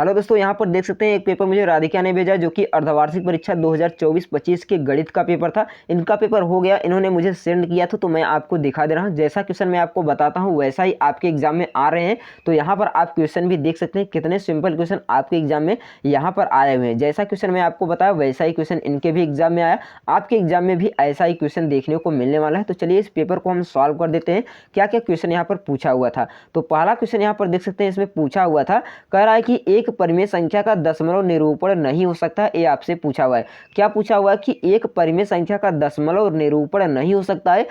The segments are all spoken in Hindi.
हेलो दोस्तों, यहाँ पर देख सकते हैं एक पेपर मुझे राधिका ने भेजा जो कि अर्धवार्षिक परीक्षा 2024-25 के गणित का पेपर था। इनका पेपर हो गया, इन्होंने मुझे सेंड किया था तो मैं आपको दिखा दे रहा हूँ। जैसा क्वेश्चन मैं आपको बताता हूँ वैसा ही आपके एग्जाम में आ रहे हैं। तो यहाँ पर आप क्वेश्चन भी देख सकते हैं, कितने सिंपल क्वेश्चन आपके एग्जाम में यहाँ पर आए हुए हैं। जैसा क्वेश्चन मैं आपको बताया वैसा ही क्वेश्चन इनके भी एग्जाम में आया। आपके एग्जाम में भी ऐसा ही क्वेश्चन देखने को मिलने वाला है। तो चलिए इस पेपर को हम सॉल्व कर देते हैं। क्या क्या क्वेश्चन यहाँ पर पूछा हुआ था। तो पहला क्वेश्चन यहाँ पर देख सकते हैं, इसमें पूछा हुआ था, कह रहा है कि एक परिमेय संख्या का दशमलव निरूपण नहीं हो सकता। ये आपसे पूछा हुआ है। क्या पूछा हुआ है कि एक परिमेय संख्या का दशमलव निरूपण नहीं हो सकता है।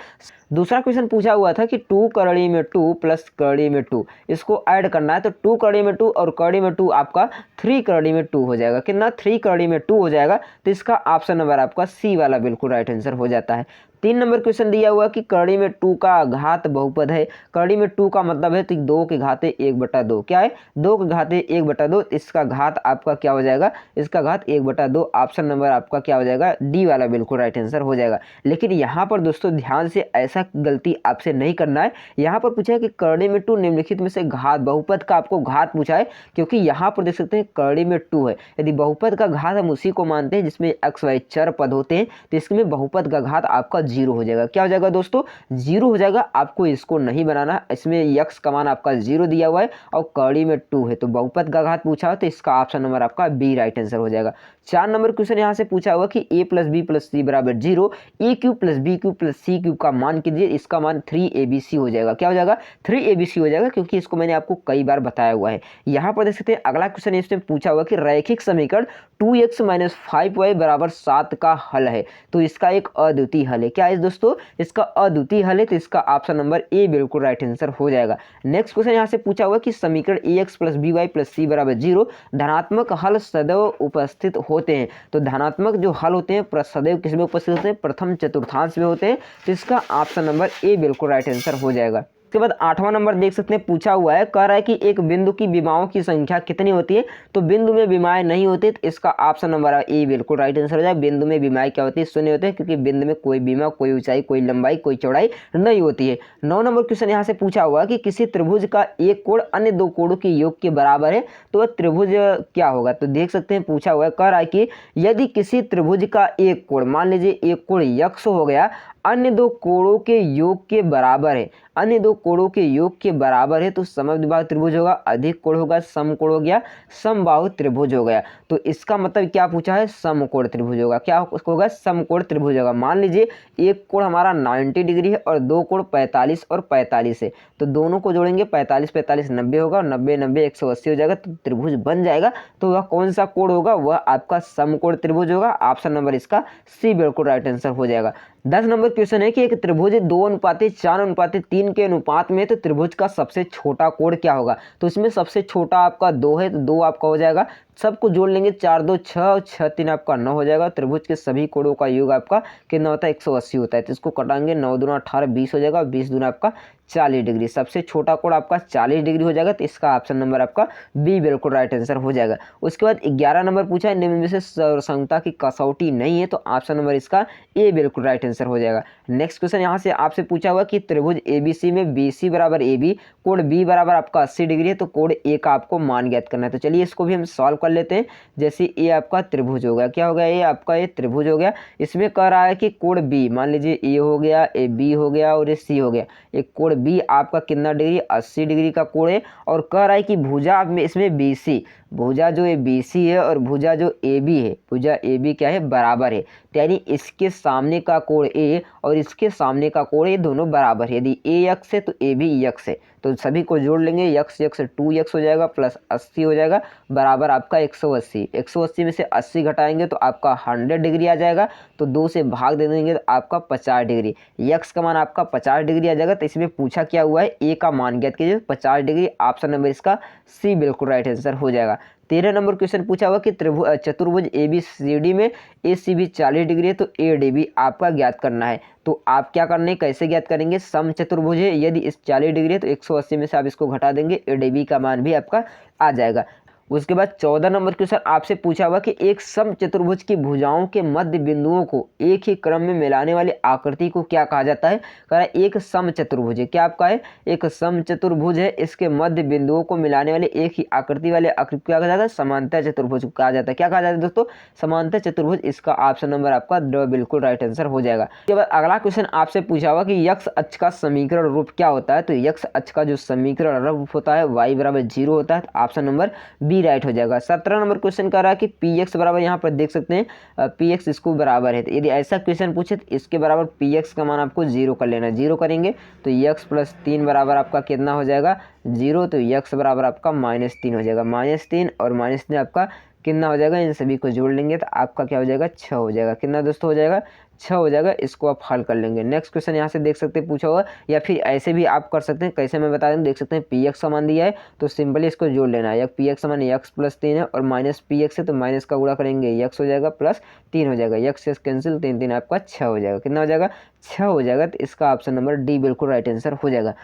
दूसरा क्वेश्चन पूछा हुआ था कि 2 करड़ी में 2 प्लस करड़ी में 2 इसको ऐड करना है। तो 2 करड़ी में 2 और करड़ी में 2 आपका 3 करड़ी में 2 हो जाएगा। कितना? 3 करड़ी में 2 हो जाएगा। तो इसका ऑप्शन नंबर आपका सी वाला बिल्कुल राइट आंसर हो जाता है। 3 नंबर क्वेश्चन दिया हुआ कि करड़ी में 2 का घात बहुपद है। करड़ी में 2 का मतलब है तो 2 के घाते 1/2 क्या है? 2 के घाते 1/2। इसका घात आपका क्या हो जाएगा? इसका घात 1/2। ऑप्शन नंबर आपका क्या हो जाएगा? डी वाला बिल्कुल राइट आंसर हो जाएगा। लेकिन यहाँ पर दोस्तों ध्यान से ऐसा गलती आपसे नहीं करना है। यहाँ पर पूछा है कि करड़ी में 2 निम्नलिखित में से घात, बहुपद का आपको घात पूछा है, क्योंकि यहाँ पर देख सकते हैं करड़ी में 2 है। यदि बहुपद का घात हम उसी को मानते हैं जिसमें एक्स वाई चर पद होते हैं, तो इसमें बहुपद का घात आपका 0 हो जाएगा। क्या हो जाएगा दोस्तों? 0 हो जाएगा। आपको इसको नहीं बनाना है। इसमें यक्स का मान आपका 0 दिया हुआ है और करड़ी में 2 है, तो बहुपद का घात पूछा है, तो इसका ऑप्शन नंबर आपका बी राइट आंसर हो जाएगा। 4 नंबर क्वेश्चन यहाँ से पूछा हुआ कि a plus b plus c बराबर 0, a cube plus b cube plus c cube का मान कीजिए। इसका मान 3abc हो जाएगा। क्या हो जाएगा? 3abc हो जाएगा, क्योंकि इसको मैंने आपको कई बार बताया हुआ है। यहाँ पर देख सकते हैं अगला क्वेश्चन इसमें पूछा हुआ कि रैखिक समीकरण 2x - 5y = 7 का हल है। तो इसका एक अद्वितीय हल है। क्या है दोस्तों? इसका अद्वितीय हल है, तो इसका ऑप्शन नंबर ए बिल्कुल राइट आंसर हो जाएगा। नेक्स्ट क्वेश्चन यहाँ से पूछा हुआ कि समीकरण ax plus by plus c बराबर 0 धनात्मक हल सदैव उपस्थित होते हैं। तो धनात्मक जो हल होते हैं सदैव किस में उपस्थित होते हैं? प्रथम चतुर्थांश में होते हैं। तो इसका ऑप्शन नंबर ए बिल्कुल राइट आंसर हो जाएगा। उसके बाद 8वां नंबर देख सकते हैं, पूछा हुआ है, कह रहा है कि एक बिंदु की विमाओं की संख्या कितनी होती है। तो बिंदु में विमाएं नहीं होती, तो इसका ऑप्शन नंबर ए बिल्कुल राइट आंसर हो जाएगा। बिंदु में विमाएं क्या होती है? शून्य होते हैं, क्योंकि बिंदु में कोई विमा, कोई ऊंचाई, कोई लंबाई, कोई चौड़ाई नहीं होती है। 9 नंबर क्वेश्चन यहाँ से पूछा हुआ कि किसी त्रिभुज का एक कोण अन्य दो कोणों के योग के बराबर है, तो वह त्रिभुज क्या होगा। तो देख सकते हैं पूछा हुआ है, कह रहा है कि यदि किसी त्रिभुज का एक कोण, मान लीजिए एक कोण यक्स हो गया, अन्य दो कोणों के योग के बराबर है, अन्य दो कोणों के योग के बराबर है, तो समद्विबाहु त्रिभुज होगा। अधिक कोण होगा, समकोण हो गया, समबाहु त्रिभुज हो गया। तो इसका मतलब क्या पूछा है? समकोण त्रिभुज होगा। क्या होगा? समकोण त्रिभुज होगा। मान लीजिए एक कोण हमारा 90 डिग्री है और दो कोण 45 और 45 है, तो दोनों को जोड़ेंगे 45 45 90 होगा और 90 90 180 हो जाएगा, तो त्रिभुज बन जाएगा। तो वह कौन सा कोण होगा? वह आपका समकोण त्रिभुज होगा। ऑप्शन नंबर इसका सी बिल्कुल राइट आंसर हो जाएगा। 10 नंबर क्वेश्चन है कि एक त्रिभुज 2:4:3 के अनुपात में, तो त्रिभुज का सबसे छोटा कोण क्या होगा। तो इसमें सबसे छोटा आपका 2 है, तो 2 आपका हो जाएगा। सबको जोड़ लेंगे, 4 2 6 और 6 3 आपका 9 हो जाएगा। त्रिभुज के सभी कोणों का योग आपका कितना होता है? 180 होता है। तो इसको कटाएंगे, 9 दूना 18 20 हो जाएगा, 20 दूना आपका 40 डिग्री। सबसे छोटा कोण आपका 40 डिग्री हो जाएगा। तो इसका ऑप्शन नंबर आपका बी बिल्कुल राइट आंसर हो जाएगा। उसके बाद 11 नंबर पूछा है, निम्न में से समता की कसौटी नहीं है, तो ऑप्शन नंबर इसका ए बिल्कुल राइट आंसर हो जाएगा। नेक्स्ट क्वेश्चन यहाँ से आपसे पूछा हुआ कि त्रिभुज एबीसी में BC बराबर AB, कोण B बराबर आपका 80 डिग्री है, तो कोण A का आपको मान ज्ञात करना है। तो चलिए इसको भी हम सॉल्व कर लेते हैं। जैसे ए आपका त्रिभुज हो गया, क्या हो गया? ये आपका ये त्रिभुज हो गया। इसमें कह रहा है कि कोण B, मान लीजिए ए हो गया, ए बी हो गया और ये सी हो गया। एक कोण B आपका कितना डिग्री? 80 डिग्री का कोण है। और कह रहा है कि भुजा में इसमें BC, भुजा जो ये BC है और भुजा जो AB है, भुजा AB क्या है? बराबर है। यानी इसके सामने का कोण A और इसके सामने का कोण A दोनों बराबर है। यदि A x है तो AB x है, तो सभी को जोड़ लेंगे, x x 2x हो जाएगा प्लस 80 हो जाएगा बराबर आपका 180। 180 में से 80 घटाएंगे तो आपका 100 डिग्री आ जाएगा। तो 2 से भाग दे देंगे तो आपका 50 डिग्री, x का मान आपका 50 डिग्री आ जाएगा। तो इसमें पूछा क्या हुआ है? A का मान ज्ञात कीजिए, 50 डिग्री। ऑप्शन नंबर इसका सी बिल्कुल राइट आंसर हो जाएगा। 13 नंबर क्वेश्चन पूछा हुआ कि चतुर्भुज ABCD में ACB 40 डिग्री है, तो ADB आपका ज्ञात करना है। तो आप क्या करने, कैसे ज्ञात करेंगे? सम चतुर्भुज है, यदि इस 40 डिग्री है तो 180 में से आप इसको घटा देंगे, ADB का मान भी आपका आ जाएगा। उसके बाद 14 नंबर क्वेश्चन आपसे पूछा हुआ कि एक समचतुर्भुज की भुजाओं के मध्य बिंदुओं को एक ही क्रम में मिलाने वाली आकृति को क्या कहा जाता है। कह रहा है एक समचतुर्भुज है, क्या आपका है, एक समचतुर्भुज है, इसके मध्य बिंदुओं को मिलाने वाले एक ही आकृति वाले आकृति क्या कहा जाता है, समांतर चतुर्भुज कहा जाता है। क्या कहा जाता है दोस्तों, समांतर चतुर्भुज। इसका ऑप्शन नंबर आपका द बिल्कुल राइट आंसर हो जाएगा। उसके बाद अगला क्वेश्चन आपसे पूछा हुआ कि यक्स अक्ष का समीकरण रूप क्या होता है। तो यक्स अक्ष का जो समीकरण रूप होता है y बराबर 0 होता है। ऑप्शन नंबर बी राइट हो जाएगा। 17 नंबर क्वेश्चन कर रहा है कि पी एक्स बराबर, यहाँ पर देख सकते हैं पी एक्स इसको बराबर है। तो यदि ऐसा क्वेश्चन पूछे तो इसके बराबर पी एक्स का मान आपको 0 कर लेना। 0 करेंगे तो यक्स प्लस 3 बराबर आपका कितना हो जाएगा 0। तो यक्स बराबर आपका -3 हो जाएगा। -3 और -3 आपका कितना हो जाएगा, इन सभी को जोड़ लेंगे तो आपका क्या हो जाएगा 6 हो जाएगा। कितना दोस्तों हो जाएगा 6 हो जाएगा। इसको आप हल कर लेंगे। नेक्स्ट क्वेश्चन यहाँ से देख सकते हैं पूछा हुआ, या फिर ऐसे भी आप कर सकते हैं। कैसे मैं बता दूँ, देख सकते हैं पी एक्स का मान दिया है तो सिंपली इसको जोड़ लेना है। पी एक्स का मान एक्स प्लस 3 है और माइनस पी एक्स है तो माइनस का गुणा करेंगे यक्स हो जाएगा प्लस 3 हो जाएगा। यक्स से कैंसिल, 3 3 आपका 6 हो जाएगा। कितना हो जाएगा 6 हो जाएगा। तो इसका ऑप्शन नंबर डी बिल्कुल राइट आंसर हो जाएगा।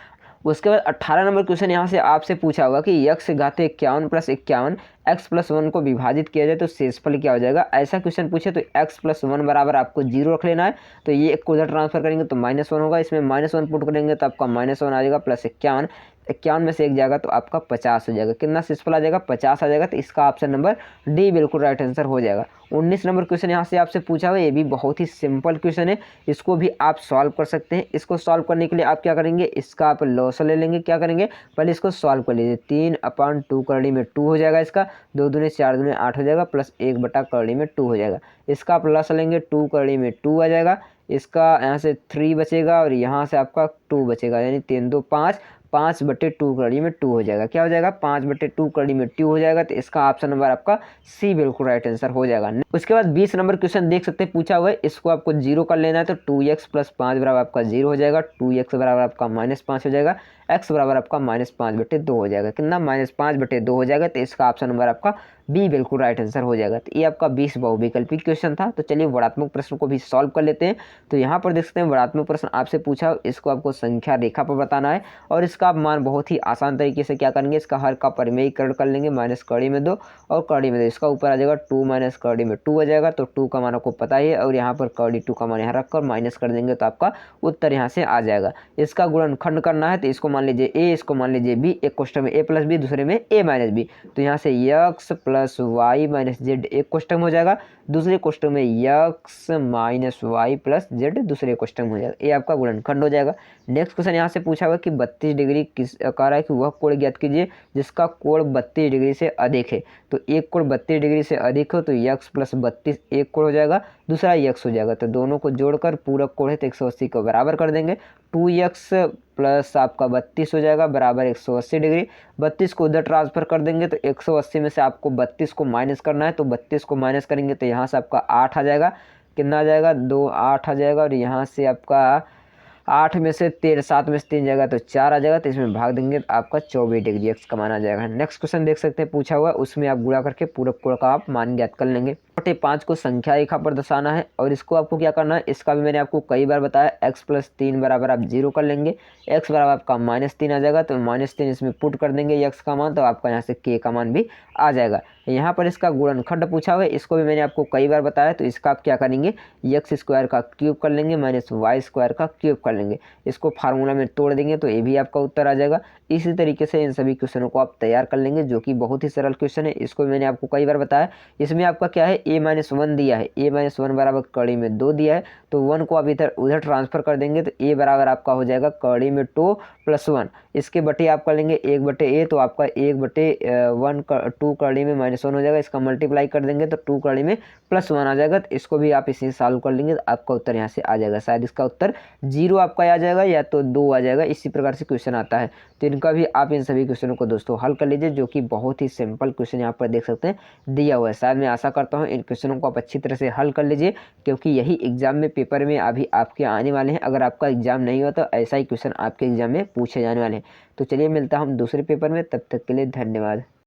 उसके बाद 18 नंबर क्वेश्चन यहाँ से आपसे पूछा होगा कि यक्स घात 51 प्लस 51 x प्लस 1 को विभाजित किया जाए तो शेषफल क्या हो जाएगा। ऐसा क्वेश्चन पूछे तो x प्लस 1 बराबर आपको 0 रख लेना है। तो ये एक को उधर ट्रांसफर करेंगे तो -1 होगा, इसमें -1 पुट करेंगे तो आपका -1 आ जाएगा प्लस 51। 51 में से एक जाएगा तो आपका 50 हो जाएगा। कितना शेषफल आ जाएगा 50 आ जाएगा। तो इसका ऑप्शन नंबर डी बिल्कुल राइट आंसर हो जाएगा। 19 नंबर क्वेश्चन यहाँ से आपसे पूछा हुआ, ये भी बहुत ही सिंपल क्वेश्चन है, इसको भी आप सॉल्व कर सकते हैं। इसको सॉल्व करने के लिए आप क्या करेंगे, इसका आप लॉस ले लेंगे। क्या करेंगे, पहले इसको सॉल्व कर लीजिए। 3/2 करड़ी में 2 हो जाएगा, इसका 2 दूनी 4 दूनी 8 हो जाएगा प्लस 1 करड़ी में 2 हो जाएगा। इसका आप लॉस लेंगे, 2 करड़ी में 2 आ जाएगा। इसका यहाँ से 3 बचेगा और यहाँ से आपका 2 बचेगा, यानी 3 2 5, 5/2 करड़ी में 2 हो जाएगा। क्या हो जाएगा 5/2 करड़ी में 2 हो जाएगा। तो इसका ऑप्शन नंबर आपका सी बिल्कुल राइट आंसर हो जाएगा। उसके बाद 20 नंबर क्वेश्चन देख सकते हैं पूछा हुआ है, इसको आपको 0 कर लेना है। तो 2x प्लस 5 बराबर आपका 0 हो जाएगा। 2x बराबर आपका -5 हो जाएगा। x बराबर आपका -5/2 हो जाएगा। कितना -5/2 हो जाएगा। तो इसका ऑप्शन नंबर आपका बी बिल्कुल राइट आंसर हो जाएगा। तो ये आपका 20 बहुविकल्पी क्वेश्चन था। तो चलिए वर्णात्मक प्रश्न को भी सॉल्व कर लेते हैं। तो यहाँ पर देख सकते हैं वर्णात्मक प्रश्न आपसे पूछा, इसको आपको संख्या रेखा पर बताना है और इसका आप मान बहुत ही आसान तरीके से क्या करेंगे, इसका हर का परिमेयीकरण कर लेंगे। माइनस करड़ी में 2 और करड़ी में 2, इसका ऊपर आ जाएगा 2 माइनस करड़ी में 2 आ जाएगा। तो 2 का मान आपको पता ही है और यहाँ पर करड़ी 2 का मान यहाँ रखकर माइनस कर देंगे तो आपका उत्तर यहाँ से आ जाएगा। इसका गुणनखंड करना है तो इसको मान लीजिए a, इसको मान लीजिए b। एक क्वेश्चन में a प्लस बी, दूसरे में a माइनस बी। तो यहाँ से x plus y minus z एक क्वेश्चन हो जाएगा। दूसरे क्वेश्चन में x minus y plus z दूसरे क्वेश्चन हो जाएगा। ये आपका गुणनखंड हो जाएगा। नेक्स्ट क्वेश्चन यहाँ से पूछा हुआ कि 32 डिग्री किस कह रहा है कि वह कोण ज्ञात कीजिए जिसका कोण 32 डिग्री से अधिक है। तो एक कोण 32 डिग्री से अधिक हो तो x प्लस 32 एक कोण हो जाएगा, दूसरा x हो जाएगा। तो दोनों को जोड़कर पूरक कोण है तो 180 को बराबर कर देंगे। 2x प्लस आपका 32 हो जाएगा बराबर 180 डिग्री। 32 को उधर ट्रांसफर कर देंगे तो 180 में से आपको 32 को माइनस करना है। तो 32 को माइनस करेंगे तो यहाँ से आपका 8 आ जाएगा। कितना आ जाएगा 2 8 आ जाएगा और यहाँ से आपका 8 में से 13, 7 में से 3 जाएगा तो 4 आ जाएगा। तो इसमें भाग देंगे तो आपका 24 डिग्री x का मान आ जाएगा। नेक्स्ट क्वेश्चन देख सकते हैं पूछा हुआ, उसमें आप गुणा करके पूरक कोण का आप मान ज्ञात कर लेंगे। 5 को संख्या रेखा पर दर्शाना है और इसको आपको क्या करना है, इसका भी मैंने आपको कई बार बताया। x प्लस 3 बराबर आप 0 कर लेंगे। x बराबर आपका -3 आ जाएगा। तो -3 इसमें पुट कर देंगे x का मान, तो आपका यहाँ से k का मान भी आ जाएगा। यहाँ पर इसका गुणनखंड पूछा हुआ है, इसको भी मैंने आपको कई बार बताया। तो इसका आप क्या करेंगे, x स्क्वायर का क्यूब कर लेंगे माइनस वाई स्क्वायर का क्यूब कर लेंगे। इसको फार्मूला में तोड़ देंगे तो ये भी आपका उत्तर आ जाएगा। इसी तरीके से इन सभी क्वेश्चनों को आप तैयार कर लेंगे, जो कि बहुत ही सरल क्वेश्चन है। इसको भी मैंने आपको कई बार बताया। इसमें आपका क्या है, a-1 दिया है। a-1 बराबर कड़ी में 2 दिया है। तो 1 को आप इधर उधर ट्रांसफर कर देंगे तो a बराबर आपका हो जाएगा कड़ी में 2 प्लस 1। इसके बटे आप कर लेंगे 1/a, तो आपका 1/1 2 कड़ी में -1 हो जाएगा। इसका मल्टीप्लाई कर देंगे तो 2 कड़ी में +1 आ जाएगा। तो इसको भी आप इसी सॉल्व कर लेंगे तो आपका उत्तर यहाँ से आ जाएगा। शायद इसका उत्तर 0 आपका आ जाएगा या तो 2 आ जाएगा। इसी प्रकार से क्वेश्चन आता है। तो इनका भी आप इन सभी क्वेश्चनों को दोस्तों हल कर लीजिए, जो कि बहुत ही सिंपल क्वेश्चन यहाँ पर देख सकते हैं दिया हुआ है। शायद मैं आशा करता हूँ इन क्वेश्चनों को आप अच्छी तरह से हल कर लीजिए, क्योंकि यही एग्जाम में पेपर में अभी आपके आने वाले हैं। अगर आपका एग्जाम नहीं हो तो ऐसा ही क्वेश्चन आपके एग्जाम में पूछे जाने वाले हैं। तो चलिए मिलता हूँ हम दूसरे पेपर में, तब तक के लिए धन्यवाद।